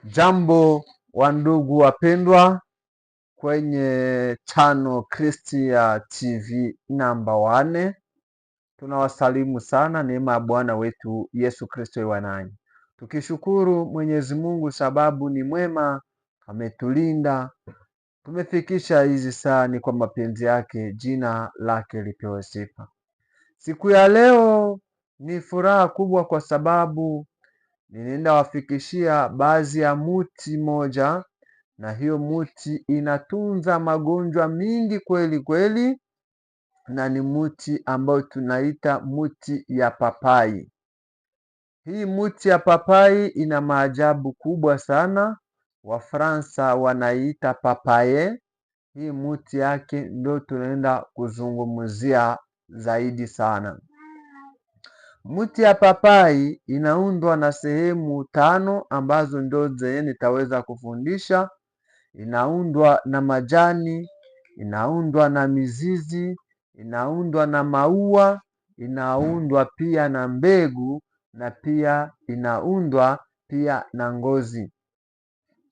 Jambo wa ndugu wapendwa kwenye channel Christia TV namba 1. Tunawasalimu sana, neema ya Bwana wetu Yesu Kristo iwe nanyi. Tukishukuru Mwenyezi Mungu sababu ni mwema, ametulinda. Tumefikisha hizi saa, ni kwa mapenzi yake, jina lake lipewe sifa. Siku ya leo ni furaha kubwa kwa sababu ninaenda wafikishia baadhi ya muti moja, na hiyo muti inatunza magonjwa mingi kweli kweli, na ni muti ambayo tunaita muti ya papai. Hii muti ya papai ina maajabu kubwa sana. Wafransa wanaita papaye. Hii muti yake ndio tunaenda kuzungumzia zaidi sana. Muti ya papai inaundwa na sehemu 5 ambazo ndio zenye nitaweza kufundisha. Inaundwa na majani, inaundwa na mizizi, inaundwa na maua, inaundwa pia na mbegu, na pia inaundwa pia na ngozi.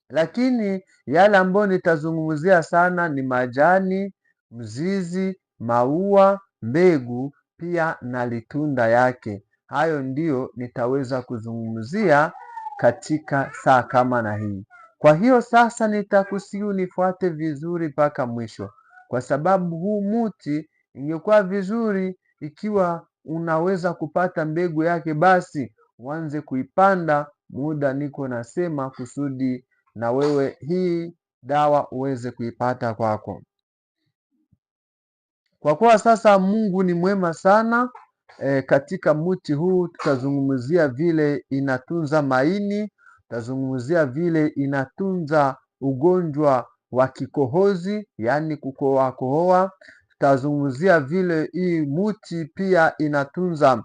Lakini yale ambayo nitazungumzia sana ni majani, mzizi, maua, mbegu pia na litunda yake. Hayo ndiyo nitaweza kuzungumzia katika saa kama na hii. Kwa hiyo sasa nitakusihi unifuate vizuri mpaka mwisho, kwa sababu huu muti ingekuwa vizuri ikiwa unaweza kupata mbegu yake, basi uanze kuipanda muda niko nasema, kusudi na wewe hii dawa uweze kuipata kwako. Kwa kuwa sasa Mungu ni mwema sana. Katika muti huu tutazungumzia vile inatunza maini, tutazungumzia vile inatunza ugonjwa wa kikohozi, yani kukohoa. Tutazungumzia vile hii muti pia inatunza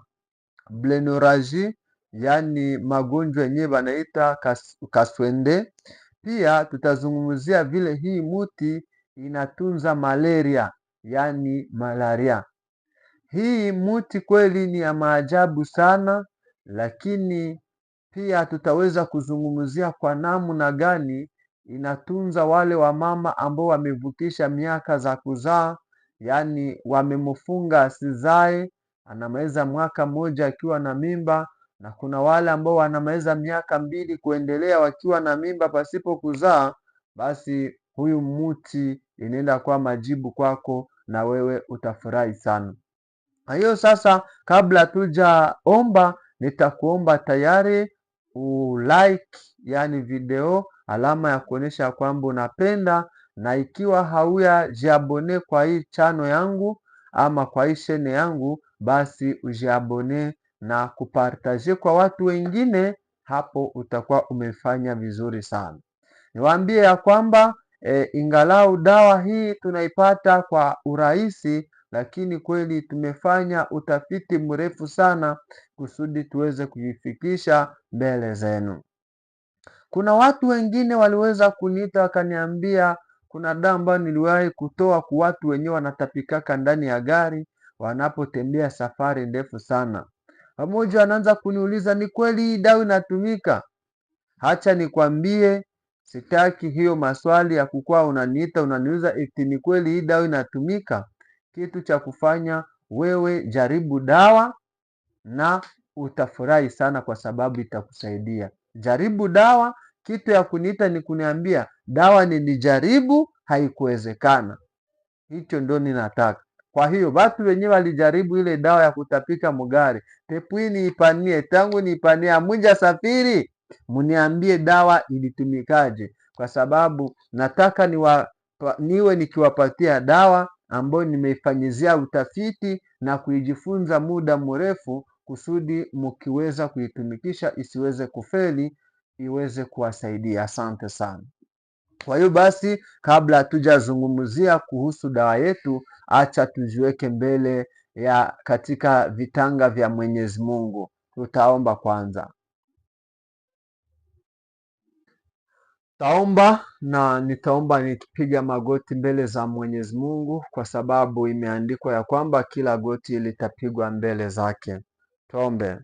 blenuraji, yani magonjwa yenyewe wanaita kaswende. Pia tutazungumzia vile hii muti inatunza malaria, yani malaria. Hii muti kweli ni ya maajabu sana, lakini pia tutaweza kuzungumzia kwa namna gani inatunza wale wamama ambao wamevukisha miaka za kuzaa, yani wamemfunga asizae, anamaliza mwaka mmoja akiwa na mimba, na kuna wale ambao wanamaliza miaka 2 kuendelea wakiwa na mimba pasipo kuzaa. Basi huyu muti inaenda kwa majibu kwako, na wewe utafurahi sana. Na hiyo sasa, kabla tujaomba, nitakuomba tayari ulike, yani video, alama ya kuonesha kwamba unapenda. Na ikiwa hauya jiabone kwa hii channel yangu ama kwa hii chaine yangu, basi ujiabone na kupartaje kwa watu wengine. Hapo utakuwa umefanya vizuri sana. Niwaambie ya kwamba ingalau dawa hii tunaipata kwa urahisi, lakini kweli tumefanya utafiti mrefu sana kusudi tuweze kuifikisha mbele zenu. Kuna watu wengine waliweza kuniita wakaniambia, kuna dawa ambayo niliwahi kutoa kwa watu wenyewe wanatapikaka ndani ya gari wanapotembea safari ndefu sana. Pamoja anaanza kuniuliza, ni kweli hii dawa inatumika? Hacha nikwambie, sitaki hiyo maswali ya kukua unaniita unaniuliza eti ni kweli hii dawa inatumika. Kitu cha kufanya, wewe jaribu dawa na utafurahi sana, kwa sababu itakusaidia. Jaribu dawa. Kitu ya kuniita ni kuniambia dawa nilijaribu haikuwezekana. Hicho ndio ninataka. Kwa hiyo watu wenyewe walijaribu ile dawa ya kutapika mugari, tepui niipanie, tangu niipanie amunja safiri, muniambie dawa ilitumikaje, kwa sababu nataka niwe nikiwapatia dawa ambayo nimeifanyizia utafiti na kuijifunza muda mrefu, kusudi mkiweza kuitumikisha isiweze kufeli, iweze kuwasaidia. Asante sana. Kwa hiyo basi, kabla hatujazungumzia kuhusu dawa yetu, acha tujiweke mbele ya katika vitanga vya Mwenyezi Mungu. Tutaomba kwanza. Taomba na nitaomba nikipiga magoti mbele za Mwenyezi Mungu, kwa sababu imeandikwa ya kwamba kila goti litapigwa mbele zake. Tuombe.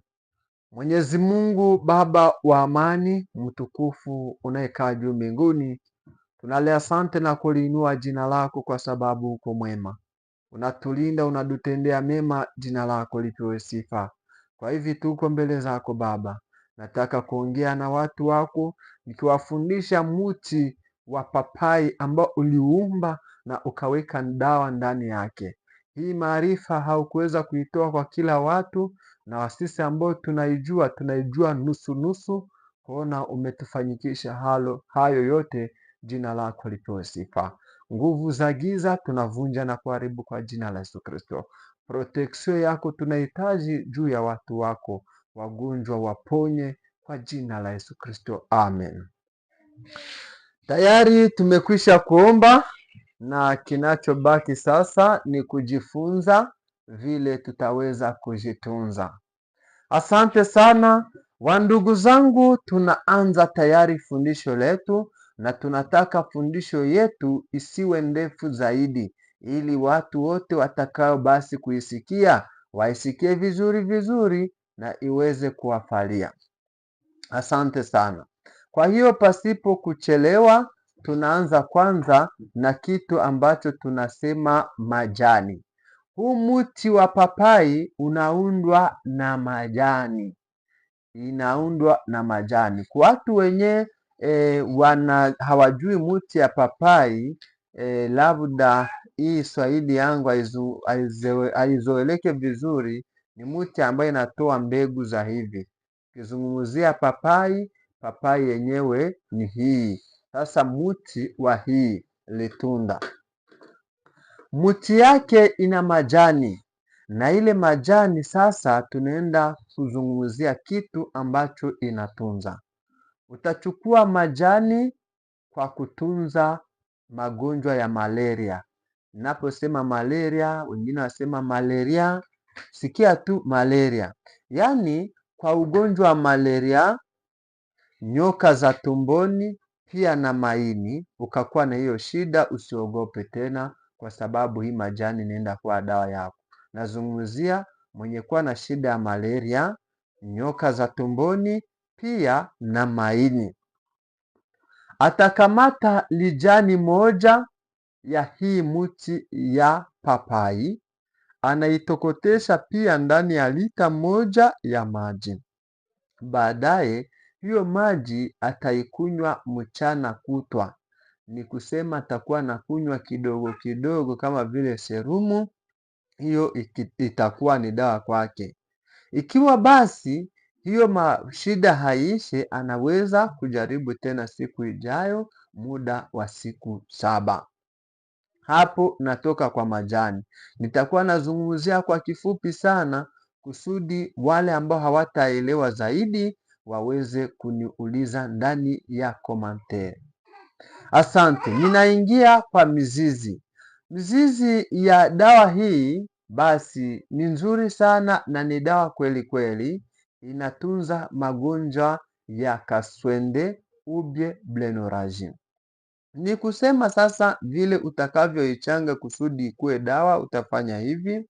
Mwenyezi Mungu Baba wa amani, mtukufu unayekaa juu mbinguni, tunale asante na kuliinua jina lako kwa sababu uko mwema. Unatulinda, unatutendea mema, jina lako lipewe sifa. Kwa hivi tuko mbele zako Baba, nataka kuongea na watu wako nikiwafundisha mti wa papai ambao uliumba na ukaweka dawa ndani yake. Hii maarifa haukuweza kuitoa kwa kila watu, na sisi ambao tunaijua nusu nusu. Kuona umetufanyikisha hayo yote, jina lako lipewe sifa. Nguvu za giza tunavunja na kuharibu kwa jina la Yesu Kristo. Protection yako tunahitaji juu ya watu wako, wagonjwa waponye kwa jina la Yesu Kristo, amen. Tayari tumekwisha kuomba na kinachobaki sasa ni kujifunza vile tutaweza kujitunza. Asante sana wandugu zangu, tunaanza tayari fundisho letu, na tunataka fundisho yetu isiwe ndefu zaidi, ili watu wote watakao basi kuisikia waisikie vizuri vizuri na iweze kuwafalia. Asante sana. Kwa hiyo pasipo kuchelewa, tunaanza kwanza na kitu ambacho tunasema majani. Huu mti wa papai unaundwa na majani, inaundwa na majani. Kwa watu wenye hawajui mti ya papai, labda hii Swahili yangu haizoeleke vizuri, ni mti ambayo inatoa mbegu za hivi. Ukizungumzia papai, papai yenyewe ni hii. Sasa mti wa hii litunda, mti yake ina majani, na ile majani sasa tunaenda kuzungumzia kitu ambacho inatunza. Utachukua majani kwa kutunza magonjwa ya malaria. Naposema malaria, wengine wasema malaria, sikia tu malaria. Yaani kwa ugonjwa wa malaria, nyoka za tumboni pia na maini, ukakuwa na hiyo shida, usiogope tena, kwa sababu hii majani inaenda kuwa dawa yako. Nazungumzia mwenye kuwa na shida ya malaria, nyoka za tumboni pia na maini. Atakamata lijani moja ya hii mti ya papai, anaitokotesha pia ndani ya lita moja ya maji. Baadaye hiyo maji ataikunywa mchana kutwa. Ni kusema atakuwa na kunywa kidogo kidogo kama vile serumu. Hiyo itakuwa ni dawa kwake. Ikiwa basi hiyo shida haishi, anaweza kujaribu tena siku ijayo, muda wa siku 7. Hapo natoka kwa majani. Nitakuwa nazungumzia kwa kifupi sana, kusudi wale ambao hawataelewa zaidi waweze kuniuliza ndani ya komantere. Asante. Ninaingia kwa mizizi. Mizizi ya dawa hii basi ni nzuri sana na ni dawa kweli kweli. Inatunza magonjwa ya kaswende ubye blenoraji. Ni kusema sasa vile utakavyoichanga kusudi ikuwe dawa, utafanya hivi.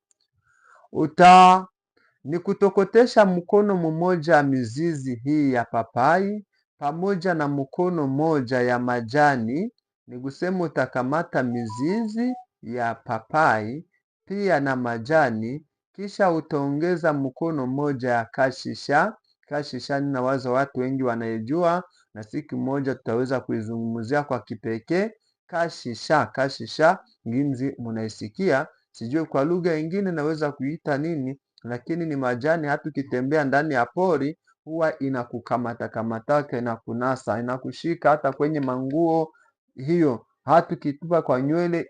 Ni kutokotesha mkono mmoja mizizi hii ya papai pamoja na mkono moja ya majani. Ni kusema utakamata mizizi ya papai pia na majani, kisha utaongeza mkono moja ya kashisha. Kashisha ninawaza watu wengi wanaijua, na siku moja tutaweza kuizungumzia kwa kipekee. Kashisha nginzi munaisikia, sijui kwa lugha nyingine naweza kuita nini, lakini ni majani. Hata ukitembea ndani ya pori huwa inakukamata kamataka, inakunasa, inakushika hata kwenye manguo hiyo, hata ukitupa kwa nywele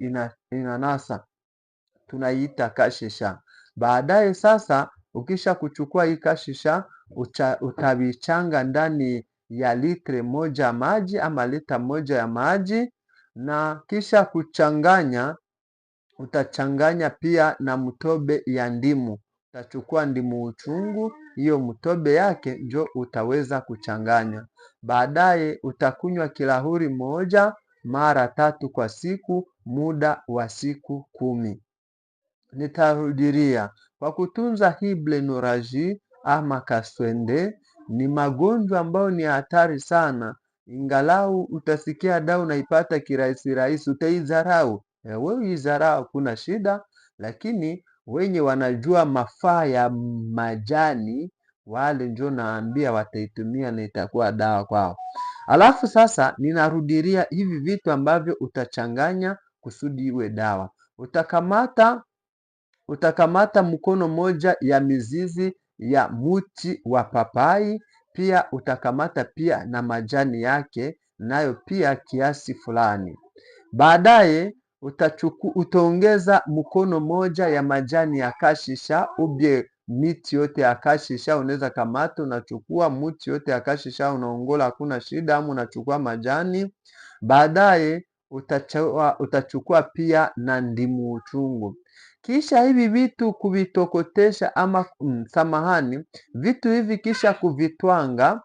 inanasa. Tunaiita kashisha. Baadaye sasa ukisha kuchukua hii kashisha, utavichanga ndani ya litre moja maji ama lita moja ya maji, na kisha kuchanganya, utachanganya pia na mtobe ya ndimu. Utachukua ndimu uchungu, hiyo mtobe yake njo utaweza kuchanganya. Baadaye utakunywa kilahuri moja mara 3 kwa siku, muda wa siku 10. Nitarudiria, kwa kutunza hii blenoraji ama kaswende ni magonjwa ambayo ni hatari sana. Ingalau utasikia dawa unaipata kirahisi rahisi, utaidharau. Wewe uidharau, kuna shida, lakini wenye wanajua mafaa ya majani wale ndio naambia wataitumia na itakuwa dawa kwao. Alafu sasa ninarudilia hivi vitu ambavyo utachanganya kusudi iwe dawa. Utakamata mkono moja ya mizizi ya mti wa papai, pia utakamata pia na majani yake, nayo pia kiasi fulani. Baadaye utaongeza mkono moja ya majani ya kashisha, ubye miti yote ya kashisha unaweza kamata, unachukua mti yote ya kashisha unaongola, hakuna shida, ama unachukua majani. Baadaye utachukua pia na ndimu uchungu. Kisha hivi vitu kuvitokotesha ama samahani, vitu hivi kisha kuvitwanga,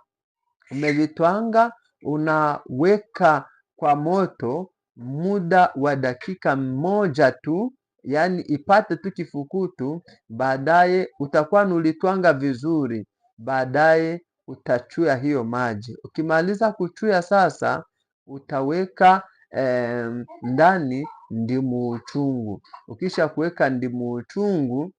umevitwanga, unaweka kwa moto muda wa dakika moja tu, yani ipate tu kifukutu. Baadaye utakuwa nulitwanga vizuri, baadaye utachuya hiyo maji. Ukimaliza kuchuya sasa, utaweka ndani ndimu uchungu. Ukisha kuweka ndimu uchungu,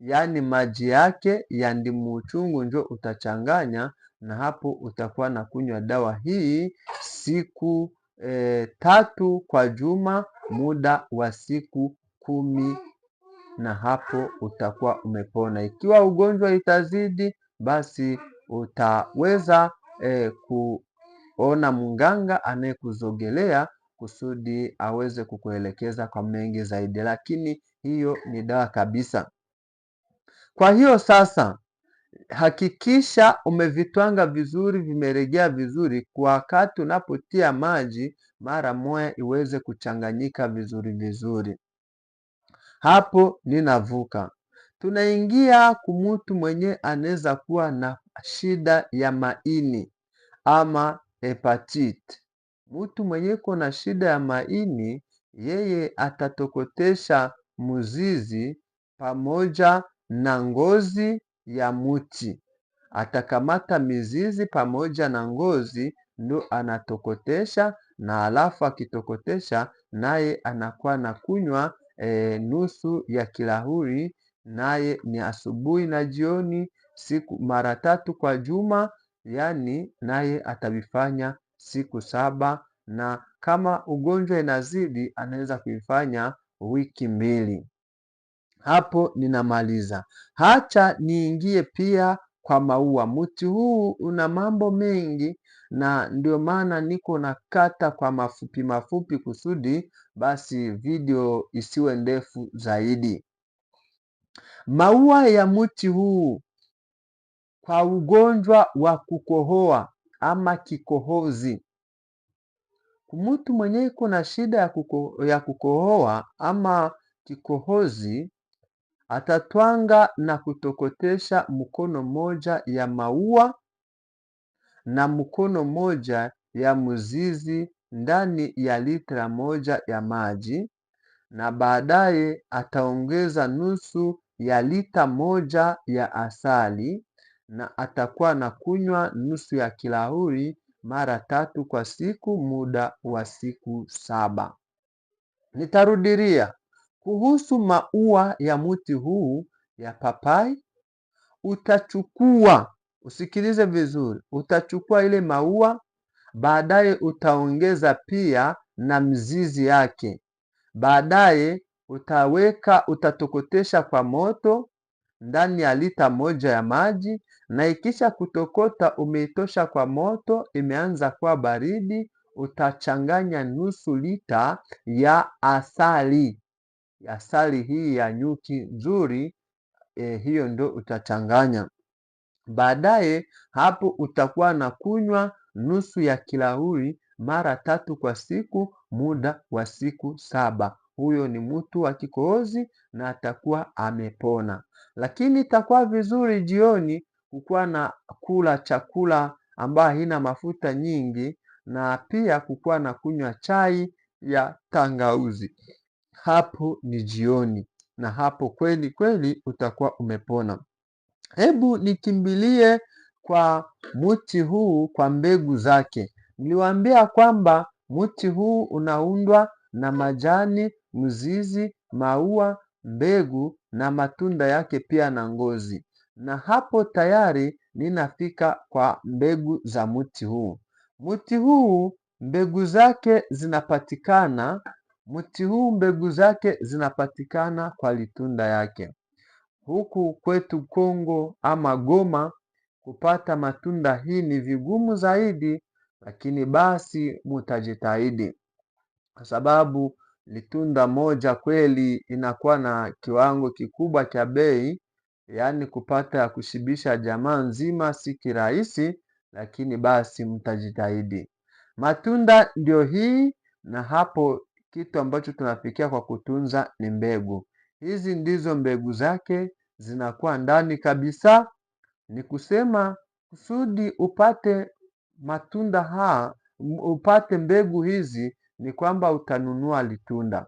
yani maji yake ya ndimu uchungu, ndio utachanganya, na hapo utakuwa na kunywa dawa hii siku 3 kwa juma, muda wa siku 10, na hapo utakuwa umepona. Ikiwa ugonjwa itazidi, basi utaweza kuona mganga anayekuzogelea kusudi aweze kukuelekeza kwa mengi zaidi, lakini hiyo ni dawa kabisa. Kwa hiyo sasa, hakikisha umevitwanga vizuri, vimeregea vizuri. Kwa wakati unapotia maji, mara moja iweze kuchanganyika vizuri vizuri. Hapo ninavuka, tunaingia kumutu mwenye anaweza kuwa na shida ya maini ama hepatite. Mtu mwenye iko na shida ya maini, yeye atatokotesha mzizi pamoja na ngozi ya mti. Atakamata mizizi pamoja na ngozi, ndo anatokotesha, na alafu akitokotesha, naye anakuwa na kunywa nusu ya kilahuri, naye ni asubuhi na jioni, siku mara 3 kwa juma, yani naye atavifanya siku 7, na kama ugonjwa inazidi anaweza kuifanya wiki 2. Hapo ninamaliza. Hacha niingie pia kwa maua. Mti huu una mambo mengi, na ndio maana niko nakata kwa mafupi mafupi kusudi basi video isiwe ndefu zaidi. Maua ya mti huu kwa ugonjwa wa kukohoa ama kikohozi. Mtu mwenye iko na shida ya kukohoa ama kikohozi, atatwanga na kutokotesha mkono moja ya maua na mkono moja ya mzizi ndani ya litra moja ya maji, na baadaye ataongeza nusu ya lita moja ya asali, na atakuwa na kunywa nusu ya kilahuri mara 3 kwa siku, muda wa siku 7. Nitarudilia kuhusu maua ya mti huu ya papai. Utachukua, usikilize vizuri, utachukua ile maua, baadaye utaongeza pia na mzizi yake. Baadaye utatokotesha kwa moto ndani ya lita moja ya maji, na ikisha kutokota umeitosha kwa moto, imeanza kuwa baridi, utachanganya nusu lita ya asali. Asali hii ya nyuki nzuri, hiyo ndo utachanganya. Baadaye hapo utakuwa na kunywa nusu ya kilahuri mara 3 kwa siku, muda wa siku 7. Huyo ni mtu wa kikohozi na atakuwa amepona. Lakini itakuwa vizuri jioni kukuwa na kula chakula ambayo haina mafuta nyingi, na pia kukuwa na kunywa chai ya tangauzi. Hapo ni jioni, na hapo kweli kweli utakuwa umepona. Hebu nikimbilie kwa mti huu kwa mbegu zake. Niliwaambia kwamba mti huu unaundwa na majani, mzizi, maua, mbegu na matunda yake pia na ngozi. Na hapo tayari ninafika kwa mbegu za mti huu. Mti huu mbegu zake zinapatikana, mti huu mbegu zake zinapatikana kwa litunda yake. Huku kwetu Kongo ama Goma kupata matunda hii ni vigumu zaidi, lakini basi mutajitahidi, kwa sababu litunda moja kweli inakuwa na kiwango kikubwa cha bei, yaani kupata ya kushibisha jamaa nzima si kirahisi, lakini basi mtajitahidi. Matunda ndio hii, na hapo kitu ambacho tunafikia kwa kutunza ni mbegu. Hizi ndizo mbegu zake, zinakuwa ndani kabisa. Ni kusema kusudi upate matunda upate mbegu hizi, ni kwamba utanunua litunda,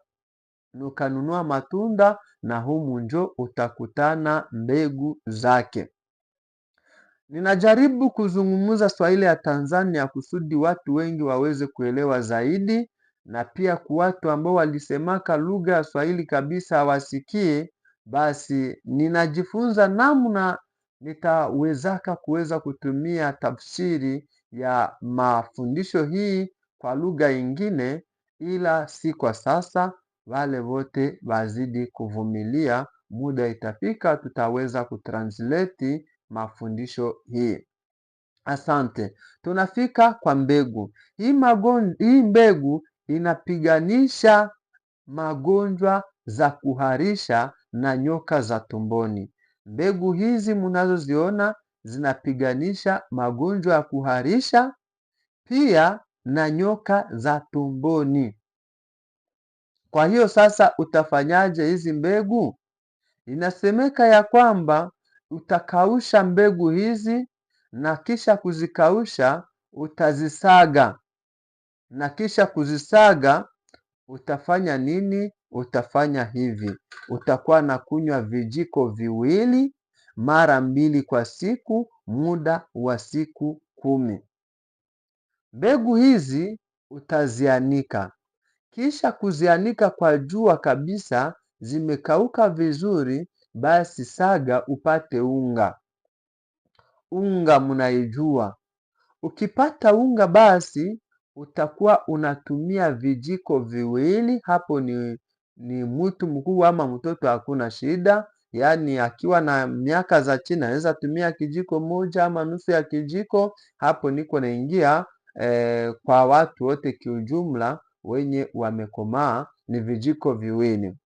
ukanunua matunda, na humu njo utakutana mbegu zake. Ninajaribu kuzungumza Swahili ya Tanzania kusudi watu wengi waweze kuelewa zaidi, na pia kwa watu ambao walisemaka lugha ya Swahili kabisa hawasikie, basi ninajifunza namna nitawezaka kuweza kutumia tafsiri ya mafundisho hii kwa lugha ingine, ila si kwa sasa. Wale wote wazidi kuvumilia, muda itafika tutaweza kutranslate mafundisho hii. Asante. Tunafika kwa mbegu. Hii mbegu inapiganisha magonjwa za kuharisha na nyoka za tumboni. Mbegu hizi mnazoziona zinapiganisha magonjwa ya kuharisha pia na nyoka za tumboni. Kwa hiyo sasa utafanyaje hizi mbegu? Inasemeka ya kwamba utakausha mbegu hizi, na kisha kuzikausha utazisaga, na kisha kuzisaga utafanya nini? Utafanya hivi, utakuwa na kunywa vijiko viwili mara 2 kwa siku, muda wa siku 10. Mbegu hizi utazianika, kisha kuzianika kwa jua kabisa, zimekauka vizuri, basi saga upate unga. Unga mnaijua. Ukipata unga, basi utakuwa unatumia vijiko viwili. Hapo ni mtu mkubwa ama mtoto hakuna shida, yaani akiwa na miaka za chini anaweza tumia kijiko moja ama nusu ya kijiko. Hapo niko naingia kwa watu wote kiujumla wenye wamekomaa, ni vijiko viwili.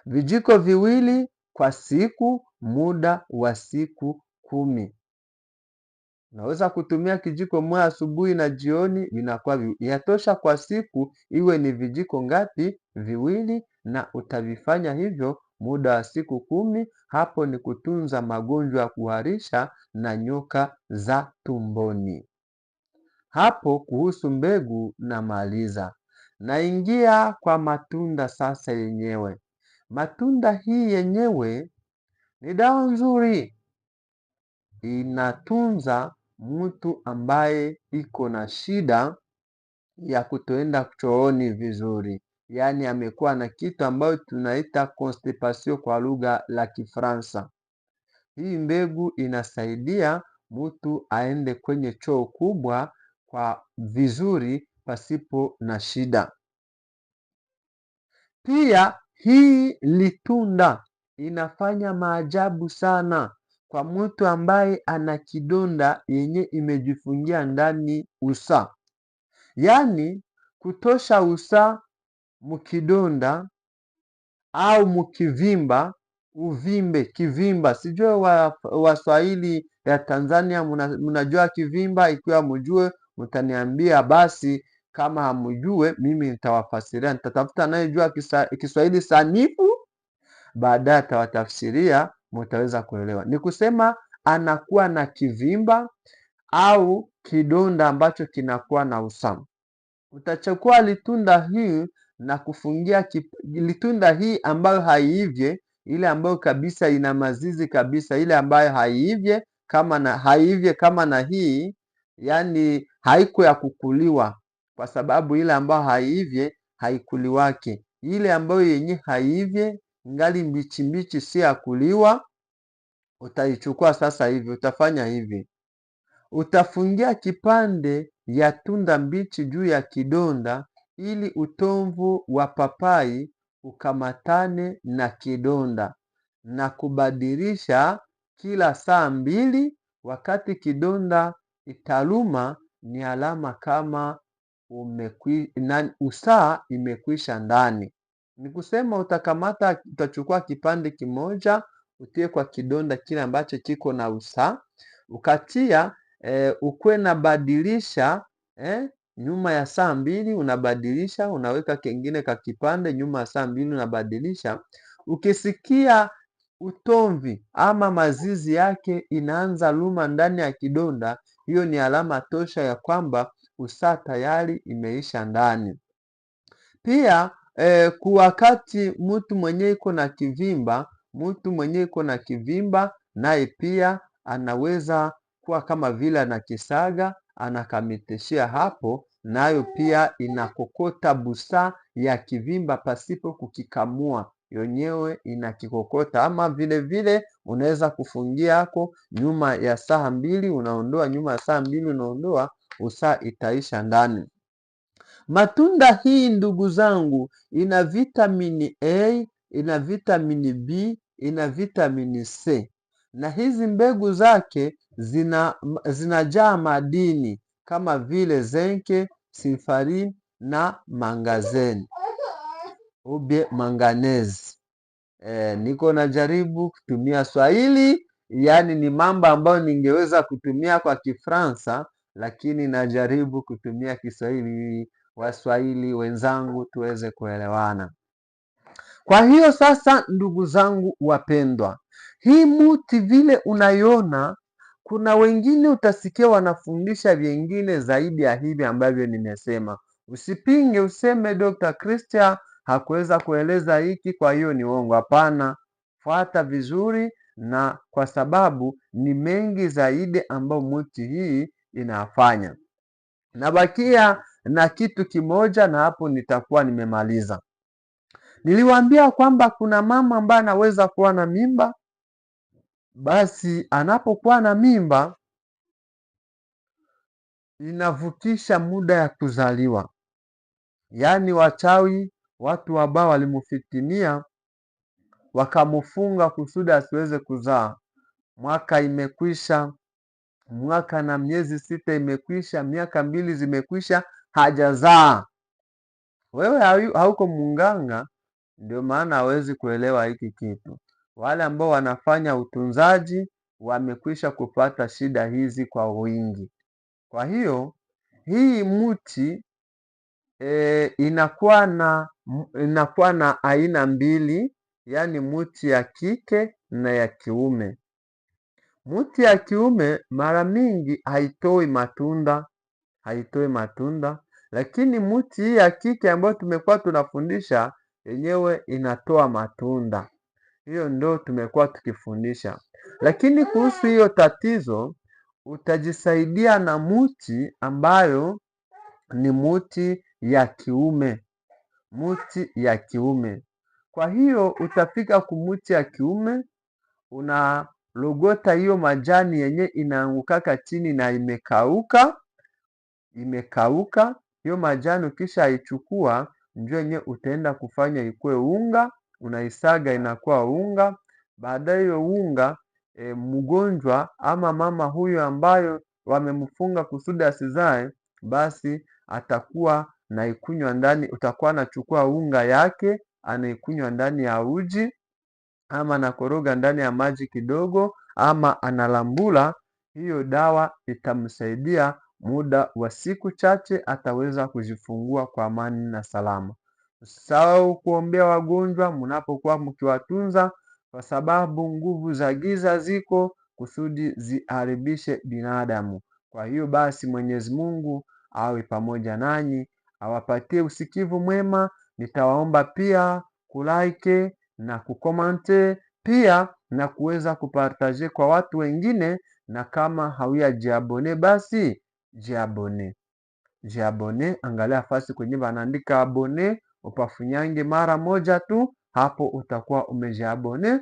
Vijiko viwili kwa siku, muda wa siku 10. Unaweza kutumia kijiko moja asubuhi na jioni, vinakuwa yatosha kwa siku. Iwe ni vijiko ngapi? Viwili, na utavifanya hivyo muda wa siku 10. Hapo ni kutunza magonjwa ya kuharisha na nyoka za tumboni. Hapo kuhusu mbegu namaliza. Naingia kwa matunda sasa yenyewe. Matunda hii yenyewe ni dawa nzuri, inatunza mtu ambaye iko na shida ya kutoenda chooni vizuri, yaani amekuwa na kitu ambayo tunaita constipation kwa lugha la Kifaransa. Hii mbegu inasaidia mtu aende kwenye choo kubwa kwa vizuri pasipo na shida. Pia hii litunda inafanya maajabu sana kwa mtu ambaye ana kidonda yenye imejifungia ndani usa, yaani kutosha usa mkidonda au mkivimba, uvimbe kivimba. Sijue Waswahili ya Tanzania mnajua kivimba. Ikiwa mjue mtaniambia, basi kama hamjue mimi nitawafasiria, nitatafuta anayejua Kiswahili sanifu, baadaye atawatafsiria, mtaweza kuelewa. Ni kusema anakuwa na kivimba au kidonda ambacho kinakuwa na usamu. Utachukua litunda hii na kufungia litunda hii ambayo haiivye, ile ambayo kabisa ina mazizi kabisa, ile ambayo haiivye kama na hii, yani haiko ya kukuliwa, kwa sababu ile ambayo haiivye haikuliwake. Ile ambayo yenye haiivye ngali mbichi mbichi, si ya kuliwa, utaichukua sasa hivi. Utafanya hivi: utafungia kipande ya tunda mbichi juu ya kidonda, ili utomvu wa papai ukamatane na kidonda, na kubadilisha kila saa 2. Wakati kidonda italuma, ni alama kama usaa imekwisha ndani. Ni kusema utachukua kipande kimoja utie kwa kidonda kile ambacho kiko na usaa, ukatia ukwe nabadilisha nyuma ya saa 2 unabadilisha, unaweka kengine ka kipande, nyuma ya saa 2 unabadilisha. Ukisikia utomvi ama mazizi yake inaanza luma ndani ya kidonda, hiyo ni alama tosha ya kwamba usaa tayari imeisha ndani. Pia wakati mtu mwenye iko na kivimba, naye pia anaweza kuwa kama vile anakisaga, anakamitishia hapo, nayo pia inakokota busaa ya kivimba pasipo kukikamua, yenyewe inakikokota. Ama vile vile unaweza kufungia hako nyuma ya saa 2, unaondoa nyuma ya saa 2 unaondoa, usaa itaisha ndani. Matunda hii ndugu zangu ina vitamini A, ina vitamini B, ina vitamini C, na hizi mbegu zake zinajaa madini kama vile zenke, sulfari na mangazeni manganezi. Niko najaribu kutumia Swahili, yani ni mambo ambayo ningeweza kutumia kwa Kifaransa, lakini najaribu kutumia Kiswahili, Waswahili wenzangu tuweze kuelewana. Kwa hiyo sasa, ndugu zangu wapendwa, hii muti vile unaiona, kuna wengine utasikia wanafundisha vingine zaidi ya hivi ambavyo nimesema. Usipinge useme Dr. Christian hakuweza kueleza hiki, kwa hiyo ni uongo. Hapana, fuata vizuri, na kwa sababu ni mengi zaidi ambayo muti hii inafanya. Nabakia na kitu kimoja, na hapo nitakuwa nimemaliza. Niliwaambia kwamba kuna mama ambaye anaweza kuwa na mimba. Basi anapokuwa na mimba inavukisha muda ya kuzaliwa, yaani wachawi, watu ambao walimfitinia wakamfunga kusudi asiweze kuzaa. Mwaka imekwisha, mwaka na miezi 6 imekwisha, miaka 2 zimekwisha, hajazaa. Wewe hauko munganga, ndio maana hawezi kuelewa hiki kitu. Wale ambao wanafanya utunzaji wamekwisha kupata shida hizi kwa wingi. Kwa hiyo hii muti inakuwa na aina mbili, yaani muti ya kike na ya kiume. Muti ya kiume mara mingi haitoi matunda, lakini muti hii ya kike ambayo tumekuwa tunafundisha yenyewe inatoa matunda. Hiyo ndo tumekuwa tukifundisha. Lakini kuhusu hiyo tatizo, utajisaidia na muti ambayo ni muti ya kiume. Kwa hiyo utafika kumuti ya kiume, unalogota hiyo majani yenye inaangukaka chini na imekauka. Hiyo majani ukisha haichukua, njoo yenye utaenda kufanya ikue unga, unaisaga inakuwa unga. Baadaye hiyo unga mgonjwa ama mama huyo ambayo wamemfunga kusudi asizae, basi atakuwa naikunywa ndani. Utakuwa anachukua unga yake anaikunywa ndani ya uji, ama anakoroga ndani ya maji kidogo, ama analambula. Hiyo dawa itamsaidia muda wa siku chache, ataweza kujifungua kwa amani na salama. Usisahau kuombea wagonjwa mnapokuwa mkiwatunza, kwa sababu nguvu za giza ziko kusudi ziharibishe binadamu. Kwa hiyo basi, Mwenyezi Mungu awe pamoja nanyi, awapatie usikivu mwema. Nitawaomba pia kulike na kukomante pia na kuweza kupartaje kwa watu wengine, na kama hauyajiabone basi jiabone. Angalia fasi kwenye banaandika abone, upafunyange mara moja tu, hapo utakuwa umejiabone,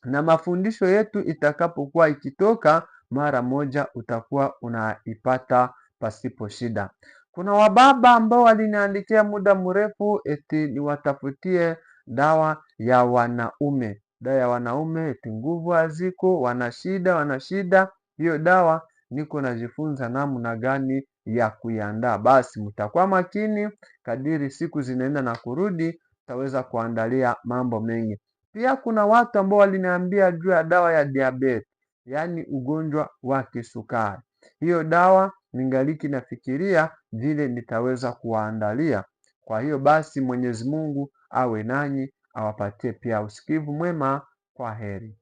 na mafundisho yetu itakapokuwa ikitoka mara moja utakuwa unaipata pasipo shida. Kuna wababa ambao waliniandikia muda mrefu eti niwatafutie dawa ya wanaume. Dawa ya wanaume eti nguvu haziko, wanashida. Hiyo dawa niko najifunza namna gani ya kuiandaa. Basi mtakuwa makini, kadiri siku zinaenda na kurudi, taweza kuandalia mambo mengi. Pia kuna watu ambao waliniambia juu ya dawa ya diabetes, yaani ugonjwa wa kisukari. Hiyo dawa ningali nafikiria vile nitaweza kuwaandalia. Kwa hiyo basi Mwenyezi Mungu awe nanyi, awapatie pia usikivu mwema. Kwa heri.